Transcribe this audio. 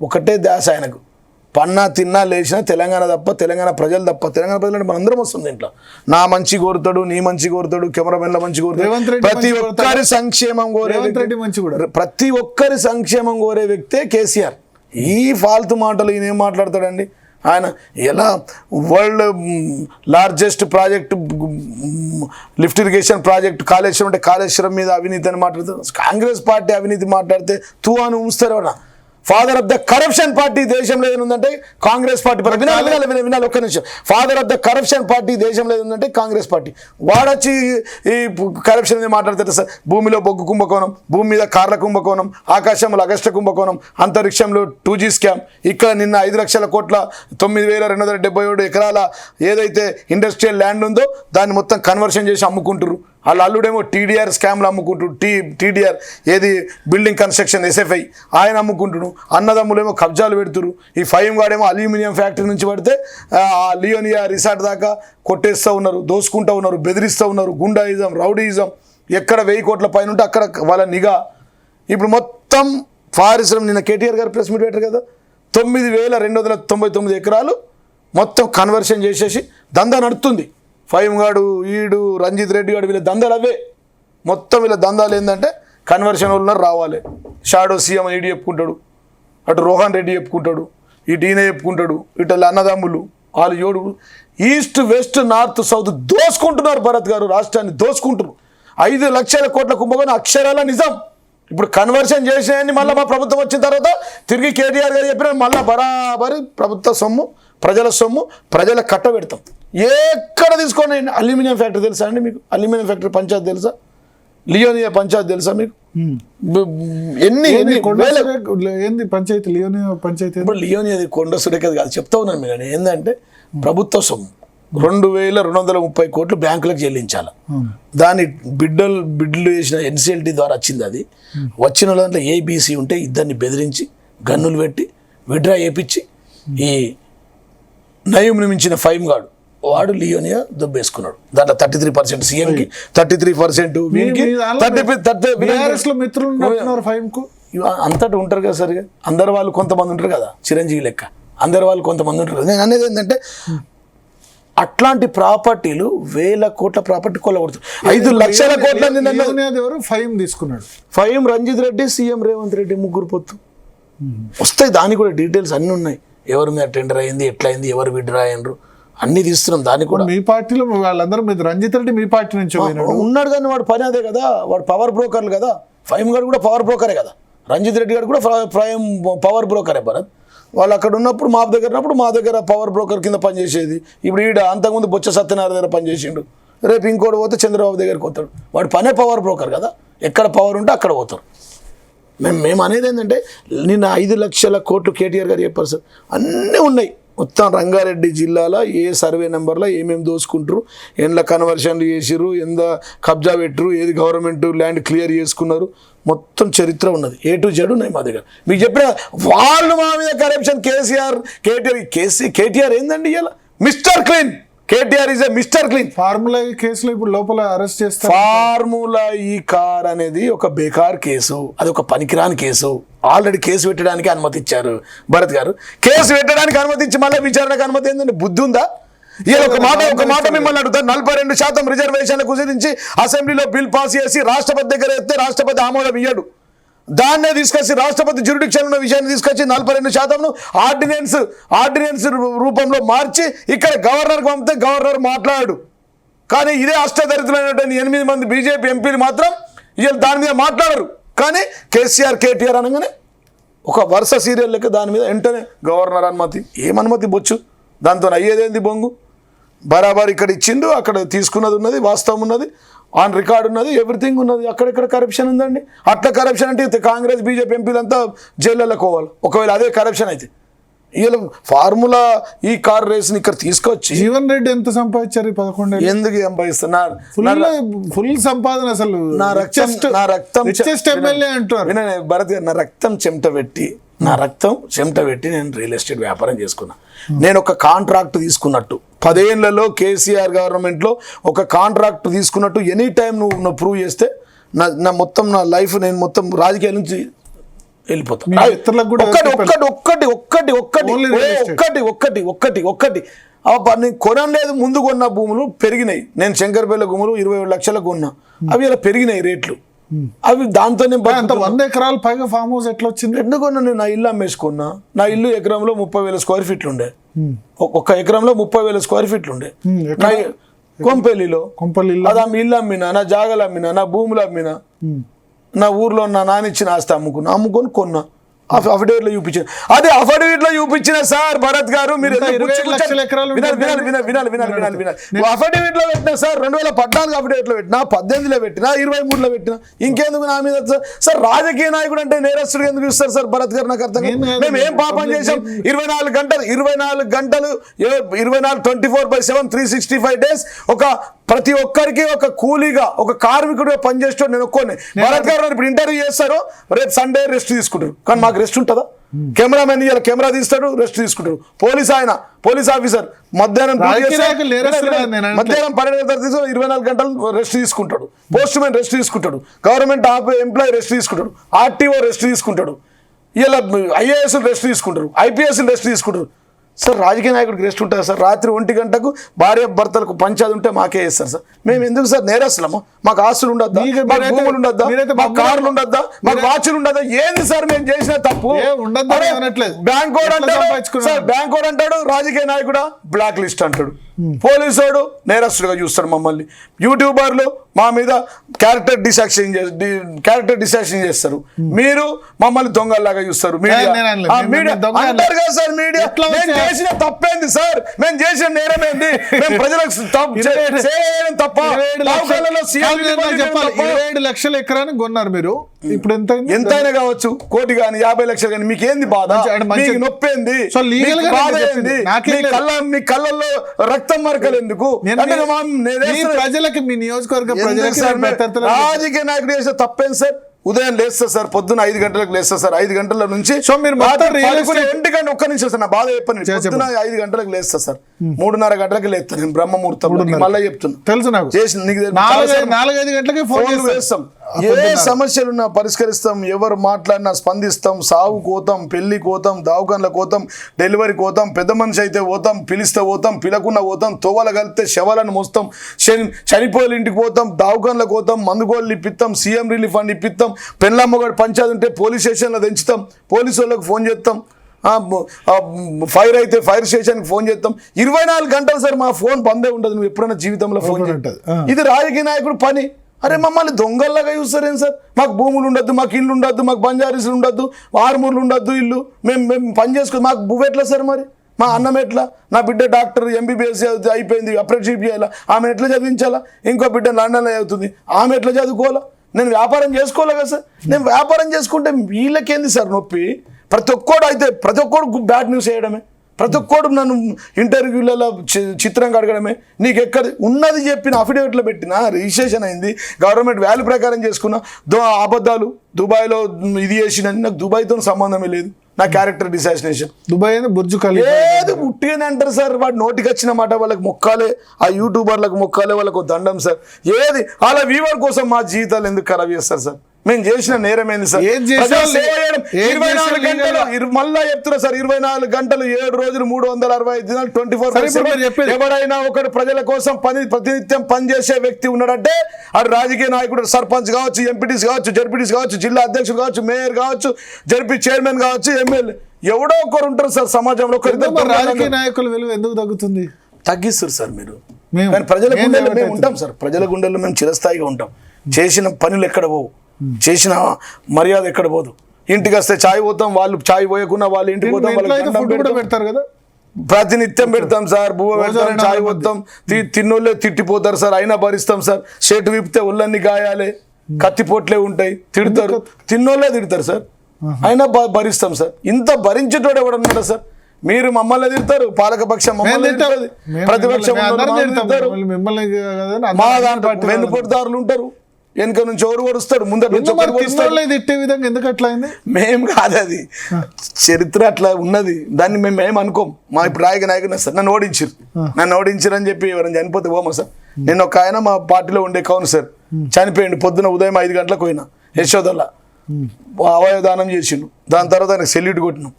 ఒకటే ధ్యాస ఆయనకు, పన్నా తిన్నా లేచినా తెలంగాణ తప్ప, తెలంగాణ ప్రజలు తప్ప. తెలంగాణ ప్రజలు అంటే మనందరం వస్తుంది ఇంట్లో. నా మంచి కోరుతాడు, నీ మంచి కోరుతాడు, కెమెరామెన్ల మంచి కోరుతాడు, ప్రతి ఒక్కరి సంక్షేమం కోరే, ప్రతి ఒక్కరి సంక్షేమం కోరే వ్యక్తే కేసీఆర్. ఈ ఫాల్తు మాటలు ఈయన ఏం మాట్లాడతాడండి? ఆయన ఎలా world largest project lift irrigation project Kaleshwaram అంటే కాళేశ్వరం మీద అవినీతి అని మాట్లాడతారు. కాంగ్రెస్ పార్టీ అవినీతి మాట్లాడితే తూ అని ఉంచుతారు. అన్న father of the corruption party దేశంలో ఏముందంటే కాంగ్రెస్ పార్టీ. వినాలి ఒక్క నిమిషం. Father of the corruption party దేశంలో ఏముందంటే కాంగ్రెస్ పార్టీ. వాడొచ్చి ఈ కరప్షన్ మీద మాట్లాడతారు సార్. భూమిలో బొగ్గు కుంభకోణం, భూమి మీద కార్ల కుంభకోణం, ఆకాశంలో అగస్ట కుంభకోణం, అంతరిక్షంలో 2G స్కామ్. ఇక్కడ నిన్న 5 లక్షల కోట్ల 9,277 ఎకరాల ఏదైతే ఇండస్ట్రియల్ ల్యాండ్ ఉందో దాన్ని మొత్తం కన్వర్షన్ చేసి అమ్ముకుంటారు. వాళ్ళ అల్లుడేమో TDR స్కామ్లు అమ్ముకుంటాడు. TDR ఏది బిల్డింగ్ కన్స్ట్రక్షన్ SFI ఆయన అమ్ముకుంటుడు. అన్నదమ్ములేమో కబ్జాలు పెడుతురు. ఈ ఫైమ్ గాడేమో అల్యూమినియం ఫ్యాక్టరీ నుంచి పడితే లియోనియా రిసార్ట్ దాకా కొట్టేస్తూ ఉన్నారు, దోసుకుంటూ ఉన్నారు, బెదిరిస్తూ ఉన్నారు. గుండాయిజం, రౌడీయిజం ఎక్కడ 1000 కోట్ల పైన ఉంటే అక్కడ వాళ్ళ నిఘా. ఇప్పుడు మొత్తం పారిశ్రమ నిన్న KTR గారు ప్రెస్ మీట్ పెట్టారు కదా, 9,299 ఎకరాలు మొత్తం కన్వర్షన్ చేసేసి దందా నడుస్తుంది. ఫైమ్ గాడు, ఈడు, రంజిత్ రెడ్డి గాడు, వీళ్ళ దందాలు అవే. మొత్తం వీళ్ళ దందాలు ఏంటంటే కన్వర్షన్ వాళ్ళు రావాలి. షాడో సీఎం ఈడీ చెప్పుకుంటాడు, అటు రోహన్ రెడ్డి చెప్పుకుంటాడు, ఇటు ఈయన చెప్పుకుంటాడు, ఇటు అన్నదమ్ములు వాళ్ళు ఏడు ఈస్ట్ వెస్ట్ నార్త్ సౌత్ దోసుకుంటున్నారు. భరత్ గారు రాష్ట్రాన్ని దోసుకుంటున్నారు. 5 లక్షల కోట్ల కుంభకోణం అక్షరాల నిజం. ఇప్పుడు కన్వర్షన్ చేసేయని మళ్ళీ మా ప్రభుత్వం వచ్చిన తర్వాత తిరిగి KTR గారు చెప్పిన మళ్ళీ బరాబరి ప్రభుత్వ సొమ్ము, ప్రజల సొమ్ము, ప్రజల కట్ట పెడతాం. ఎక్కడ తీసుకోండి. అల్యూమినియం ఫ్యాక్టరీ తెలుసా అండి మీకు? అల్యూమినియం ఫ్యాక్టరీ పంచాయతీ తెలుసా? లియోనియా పంచాయతీ తెలుసా మీకు? ఏంది పంచాయతీ? లియోనియా పంచాయతీ. ఇప్పుడు లియోనియాది కొండ సురేఖది కాదు, చెప్తా ఉన్నాను మీకు. ఏంటంటే ప్రభుత్వ సొమ్ము 2,230 కోట్లు బ్యాంకులకు చెల్లించాలి. దాని బిడ్లు వేసిన NCLT ద్వారా వచ్చింది. అది వచ్చిన దాంట్లో ABC ఉంటే ఇద్దరిని బెదిరించి గన్నులు పెట్టి విడ్రా చేయించి ఈ నయంని మించిన ఫైమ్ గాడు వాడు లియోనియా దొబ్బేసుకున్నాడు. దాంట్లో 33% సీఎంకి, 33% వీనికి, అంతటా ఉంటారు కదా సరిగా. అందరు వాళ్ళు కొంతమంది ఉంటారు కదా, చిరంజీవి లెక్క అందరు వాళ్ళు కొంతమంది ఉంటారు. నేను అనేది ఏంటంటే అట్లాంటి ప్రాపర్టీలు 1,000 కోట్ల ప్రాపర్టీ కొల్లగొడుతుంది. 5 లక్షల కోట్ల ఫైమ్ తీసుకున్నాడు. ఫైమ్ రంజిత్ రెడ్డి, సీఎం రేవంత్ రెడ్డి, ముగ్గురు పొత్తు వస్తాయి. దానికి కూడా డీటెయిల్స్ అన్నీ ఉన్నాయి. ఎవరి మీద టెండర్ అయింది, ఎట్లా అయింది, ఎవరు విడ్రా అయినరు అన్ని తీస్తున్నాం. దానికి కూడా మీ పార్టీలో వాళ్ళందరూ మీద రంజిత్ రెడ్డి మీ పార్టీ నుంచి ఉన్నాడు. కానీ వాడు పని అదే కదా, వాడు పవర్ బ్రోకర్లు కదా. ఫైమ్ గారు కూడా పవర్ బ్రోకరే కదా, రంజిత్ రెడ్డి గారు కూడా పవర్ బ్రోకరే. భరత్ వాళ్ళు అక్కడ ఉన్నప్పుడు మా దగ్గర పవర్ బ్రోకర్ కింద పనిచేసేది. ఇప్పుడు ఈడ అంతకుముందు బొచ్చ సత్యనారాయణ దగ్గర పనిచేసిండు. రేపు ఇంకోటి పోతే చంద్రబాబు దగ్గరికి పోతాడు. వాడు పనే పవర్ బ్రోకర్ కదా, ఎక్కడ పవర్ ఉంటే అక్కడ పోతారు. మేము అనేది ఏంటంటే నిన్న 5 లక్షల కోట్లు KTR గారు చెప్పారు సార్. అన్నీ ఉన్నాయి. మొత్తం రంగారెడ్డి జిల్లాలో ఏ సర్వే నెంబర్లో ఏమేమి దోసుకుంటారు, ఎండ్ల కన్వర్షన్లు చేసిర్రు, ఎంత కబ్జా పెట్టరు, ఏది గవర్నమెంట్ ల్యాండ్ క్లియర్ చేసుకున్నారు, మొత్తం చరిత్ర ఉన్నది. A to Z ఉన్నాయి మా దగ్గర. మీకు చెప్పిన వాళ్ళు మా మీద కరప్షన్ KTR ఏందండి ఇలా mister clean. KTR is a mister clean. Formula ఈ కేసులో ఇప్పుడు లోపల అరెస్ట్ చేస్తారు. ఫార్ములా ఈ కార్ అనేది ఒక బేకార్ కేసు, అది ఒక పనికిరాని కేసు. ఆల్రెడీ కేసు పెట్టడానికి అనుమతి ఇచ్చారు భరత్ గారు. కేసు పెట్టడానికి అనుమతి ఇచ్చి మళ్ళీ విచారణకు అనుమతి ఏంటంటే బుద్ధి ఉందా? ఒక మాట మిమ్మల్ని అడుగుతారు. 42% రిజర్వేషన్ల గురించి అసెంబ్లీలో బిల్ పాస్ చేసి రాష్ట్రపతి దగ్గర ఎత్తే రాష్ట్రపతి ఆమోదం ఇయ్యడు. దాన్నే తీసుకొచ్చి రాష్ట్రపతి జ్యూరిడిక్షన్ ఉన్న విషయాన్ని తీసుకొచ్చి 42% ఆర్డినెన్స్ రూపంలో మార్చి ఇక్కడ గవర్నర్కి పంపితే గవర్నర్ మాట్లాడు. కానీ ఇదే అష్టదరిద్రులైనటువంటి 8 మంది BJP ఎంపీలు మాత్రం వీళ్ళు దాని మీద మాట్లాడరు. కానీ KTR అనగానే ఒక వరుస సీరియల్ లెక్క దాని మీద వెంటనే గవర్నర్ అనుమతి. ఏమనుమతి బొచ్చు, దాంతో అయ్యేదేంది బొంగు. బరాబర్ ఇక్కడ ఇచ్చిండు, అక్కడ తీసుకున్నది ఉన్నది, వాస్తవం ఉన్నది, ఆన్ రికార్డ్ ఉన్నది, ఎవ్రీథింగ్ ఉన్నది. అక్కడెక్కడ కరప్షన్ ఉందండి. అట్లా కరప్షన్ అంటే కాంగ్రెస్ BJP ఎంపీలంతా జైళ్ళలో పోవాలి ఒకవేళ అదే కరప్షన్ అయితే. వీళ్ళు ఫార్ములా ఈ కార్ రేస్ని ఇక్కడ తీసుకొచ్చి జీవన్ రెడ్డి ఎంత సంపాదించారు? 11 ఎందుకు సంపాదిస్తున్నారు? ఫుల్ సంపాదన. అసలు నా రక్తం ఎమ్మెల్యే అంటారు. భరత్ గారు, నా రక్తం చెమట పెట్టి నేను రియల్ ఎస్టేట్ వ్యాపారం చేసుకున్నా. నేను ఒక కాంట్రాక్ట్ తీసుకున్నట్టు 10 ఏళ్లలో KCR గవర్నమెంట్లో ఒక కాంట్రాక్ట్ తీసుకున్నట్టు ఎనీ టైం నువ్వు ప్రూవ్ చేస్తే నా లైఫ్ నేను మొత్తం రాజకీయాల నుంచి వెళ్ళిపోతా. మీ మిత్రులకు కూడా ఒక్కటి ఒక్కటి ఒక్కటి ఒక్కటి ఒక్కటి Only real estate. ఒక్కటి ఒక్కటి ఒక్కటి ఒక్కటి నేను కొనలేదు. ముందు కొన్న భూములు పెరిగినాయి. నేను శంకర్పల్లి భూములు 27 లక్షలకు కొన్నా, అవి ఇలా పెరిగినాయి రేట్లు. అవి దాంతోనే అంత 100 ఎకరాలు పైగా ఫామ్ హౌస్ ఎట్లా వచ్చింది? ఎందుకన్నా నేను నా ఇల్లు అమ్మేసుకున్నా. నా ఇల్లు ఎకరంలో 30,000 స్క్వేర్ ఫీట్లు ఉండే. ఒక్క ఎకరంలో 30,000 స్క్వేర్ ఫీట్లు ఉండే. నా కొంపెల్లిలో అది ఇల్లు అమ్మినా, నా జాగాలు అమ్మినా, నా భూములు అమ్మినా, నా ఊర్లో నా నాన్న ఇచ్చిన ఆస్తి అమ్ముకొని కొన్నా. అఫిడేవిట్ లో చూపించిన అదే అఫిడేవిట్ లో చూపించిన సార్ భరత్ గారు మీరు అఫిడేవిట్ లో పెట్టినా సార్ 2014 అఫిడేవిట్ లో పెట్టినా, 18లో పెట్టినా, 23లో పెట్టినా, ఇంకెందుకు నా మీద సార్? రాజకీయ నాయకుడు అంటే నేరస్తుడు ఎందుకు ఇస్తారు సార్ భరత్ గారు? నాకు అర్థం కాదు. మేము ఏం పాపం చేసాం? 24 గంటలు 24/7 365 days ఒక ప్రతి ఒక్కరికి ఒక కూలీగా ఒక కార్మికుడిగా పనిచేస్తాడు. నేను ఒక్కోని భరత్ గారు ఇప్పుడు ఇంటర్వ్యూ చేస్తారు, రేపు సండే రెస్ట్ తీసుకుంటారు. కానీ మాకు రెస్ట్ ఉంటుందా? కెమెరామెన్ ఇలా కెమెరా తీస్తాడు, రెస్ట్ తీసుకుంటాడు. పోలీస్ ఆఫీసర్ మధ్యాహ్నం 12 24 గంటలు రెస్ట్ తీసుకుంటాడు. పోస్ట్ మ్యాన్ రెస్ట్ తీసుకుంటాడు. గవర్నమెంట్ ఎంప్లాయీ రెస్ట్ తీసుకుంటాడు. ఆర్టీఓ రెస్ట్ తీసుకుంటాడు. ఇలా IAS రెస్ట్ తీసుకుంటారు. IPS రెస్ట్ తీసుకుంటారు. సార్ రాజకీయ నాయకుడికి రెస్ట్ ఉంటుంది సార్? రాత్రి 1 గంటకు భార్య భర్తలకు పంచాది ఉంటే మాకే వేస్తారు సార్. మేము ఎందుకు సార్ నేరస్తులము? మాకు ఆస్తులు ఉండద్దా? మాకు భూములు ఉండద్దా? మాకు కార్లు ఉండద్దా? మాకు వాచ్లు ఉండద్దా? ఏంది సార్ మేము చేసిన తప్పు? బ్యాంక్ వాడు అంటాడు రాజకీయ నాయకుడా బ్లాక్ లిస్ట్ అంటాడు. పోలీసోడు నేరస్తుడుగా చూస్తాడు మమ్మల్ని. యూట్యూబర్లు మా మీద క్యారెక్టర్ డిసాక్షన్ చేస్తారు. మీరు మమ్మల్ని దొంగల్లాగా చూస్తారు. మీడియా సార్, మీడియా చేసిన తప్పేంది సార్? మేము చేసిన నేరమేంది? మేము ప్రజలకు చేయడం తప్ప 27 లక్షల ఎకరాన్ని కొన్నారు మీరు. ఇప్పుడు ఎంతైనా కావచ్చు, 1 కోటి కానీ 50 లక్షలు కానీ, మీకేంది బాధ? మీకు నొప్పేంది? మీ కళ్ళల్లో రక్తం మరకలు ఎందుకు? ప్రజలకి మీ నియోజకవర్గ రాజకీయ నాయకుడు చేసే తప్పేంది సార్? ఉదయం లేస్తా సార్, పొద్దున 5 గంటలకు లేస్తా సార్. 5 గంటల నుంచి ఒక్క నిమిషం సార్, నా బాధ చెప్పండి. పొద్దున 5 గంటలకు లేస్తా సార్, 3:30 గంటలకు లేస్తాను నేను బ్రహ్మముహూర్తం. మళ్ళీ చెప్తున్నా, తెలుసు నాకు. 4-5 గంటలకి ఫోన్ చేస్తాం. ఏ సమస్యలున్నా పరిష్కరిస్తాం. ఎవరు మాట్లాడినా స్పందిస్తాం. సాగు కోతాం, పెళ్లి కోతాం, దావకాన్ల కోతాం, డెలివరీ కోతాం. పెద్ద మనిషి అయితే పోతాం, పిలిస్తే పోతాం, పిలకుండా పోతాం. తోవల కలిపితే శవాలను మోస్తాం. చనిపోయే ఇంటికి పోతాం, దావకాన్ల కోతాం, మందుగోళ్ళు ఇప్పిస్తాం, సీఎం రిలీఫ్ ఫండ్ ఇప్పిస్తాం. పెళ్ళమ్మగాడు పంచాయతీ ఉంటే పోలీస్ స్టేషన్లో దించుతాం, పోలీసు వాళ్ళకి ఫోన్ చేస్తాం. ఫైర్ అయితే ఫైర్ స్టేషన్కి ఫోన్ చేస్తాం. 24 గంటలు సార్ మా ఫోన్ బందే ఉండదు. నువ్వు ఎప్పుడైనా జీవితంలో ఫోన్ చేస్తుంది. ఇది రాజకీయ నాయకుడు పని. అరే మమ్మల్ని దొంగల్లాగా చూస్తారేం సార్? మాకు భూములు ఉండద్దు, మాకు ఇల్లు ఉండద్దు, మాకు బంజారీసులు ఉండద్దు, ఆర్మూర్లు ఉండద్దు, ఇల్లు మేము పని చేసుకో. మాకు భూమి ఎట్లా సార్? మరి మా అన్నం ఎట్లా? నా బిడ్డ డాక్టర్ MBBS అయిపోయింది, అప్రెంటిస్షిప్ చేయాలా, ఆమె ఎట్లా చదివించాలా? ఇంకో బిడ్డ లండన్లో చదువుతుంది, ఆమె ఎట్లా చదువుకోవాలా? నేను వ్యాపారం చేసుకోలే కదా సార్? నేను వ్యాపారం చేసుకుంటే వీళ్ళకేంది సార్ నొప్పి? ప్రతి ఒక్కడు బ్యాడ్ న్యూస్ వేయడమే. ప్రతి ఒక్కడు నన్ను ఇంటర్వ్యూలలో చిత్రంగా అడగడమే. నీకు ఎక్కడ ఉన్నది చెప్పిన అఫిడేవిట్లో పెట్టినా, రిజిస్ట్రేషన్ అయింది, గవర్నమెంట్ వాల్యూ ప్రకారం చేసుకున్నా, అబద్ధాలు దుబాయ్లో ఇది చేసిన. నాకు దుబాయ్తో సంబంధమే లేదు. నా క్యారెక్టర్ డిసాసినేషన్. దుబాయ్ బుర్జు ఖలీఫా ఏది ఉట్టిగానే అంటారు సార్. వాడు నోటికి వచ్చిన మాట వాళ్ళకి మొక్కాలే, ఆ యూట్యూబర్లకు మొక్కాలే, వాళ్ళకు దండం సార్. ఏది అలా వీవర్ కోసం మా జీవితాలు ఎందుకు ఖరాబ్ చేస్తారు సార్? మేము చేసిన నేరం ఏంది సార్? 24 గంటలు మళ్ళా చెప్తున్నా సార్, 24 గంటలు 7 రోజులు 365 దినాలు 24. ఎవడైనా ఒకటి ప్రజల కోసం ప్రతినిత్యం పనిచేసే వ్యక్తి ఉన్నాడంటే అది రాజకీయ నాయకుడు. సర్పంచ్ కావచ్చు, ఎంపీటీస్ కావచ్చు, జడ్పీటీస్ కావచ్చు, జిల్లా అధ్యక్షుడు కావచ్చు, మేయర్ కావచ్చు, జడ్పీ చైర్మన్ కావచ్చు, ఎమ్మెల్యే, ఎవడో ఒకరు ఉంటారు సార్ సమాజంలో. రాజకీయ నాయకుల విలువ ఎందుకు తగ్గుతుంది? తగ్గిస్తారు సార్ మీరు. ప్రజల గుండెల్లో మేము ఉంటాం సార్. ప్రజల గుండెల్లో మేము చిరస్థాయిగా ఉంటాం. చేసిన పనులు ఎక్కడ పోవు, చేసిన మర్యాద ఎక్కడ పోదు. ఇంటికి వస్తే చాయ్ పోతాం, వాళ్ళు చాయ్ పోయకుండా వాళ్ళు ఇంటికి పోతాం, పెడతారు కదా. ప్రతినిత్యం పెడతాం సార్, బువ్వ పెడతాం, చాయ్ పోతాం. తిన్నోళ్ళే తిట్టిపోతారు సార్, అయినా భరిస్తాం సార్. షర్ట్ విప్పితే ఒళ్ళన్ని గాయాలే, కత్తిపోట్లే ఉంటాయి, తిడతారు. తిన్నోళ్ళే తిడతారు సార్, అయినా భరిస్తాం సార్. ఇంత భరించేటోడు ఎవడన్నాడు సార్? మీరు మమ్మల్ని తిడతారు, పాలకపక్షం మమ్మల్ని తిడతారు, ప్రతిపక్షం మా దాంట్లో వెన్నుపోటుదారులు ఉంటారు. వెనుక నుంచి ఎవరు కొడుస్తాడు, ముందర నుంచి తిట్టే విధంగా ఎందుకు అట్లా అయింది? మేము కాదు, అది చరిత్ర అట్లా ఉన్నది. దాన్ని మేము ఏం అనుకోం. మా ఇప్పుడు రాజకీయ నాయకుడు సార్ నన్ను ఓడించారు అని చెప్పి ఎవరైనా చనిపోతే పోమా సార్? నేను ఒక ఆయన మా పార్టీలో ఉండే కౌన్సిలర్ చనిపోయిండు. పొద్దున ఉదయం 5 గంటలకు పోయినా యశోదల్లా. అవయవదానం చేసిండు. దాని తర్వాత ఆయనకు సెల్యూట్ కొట్టినాం.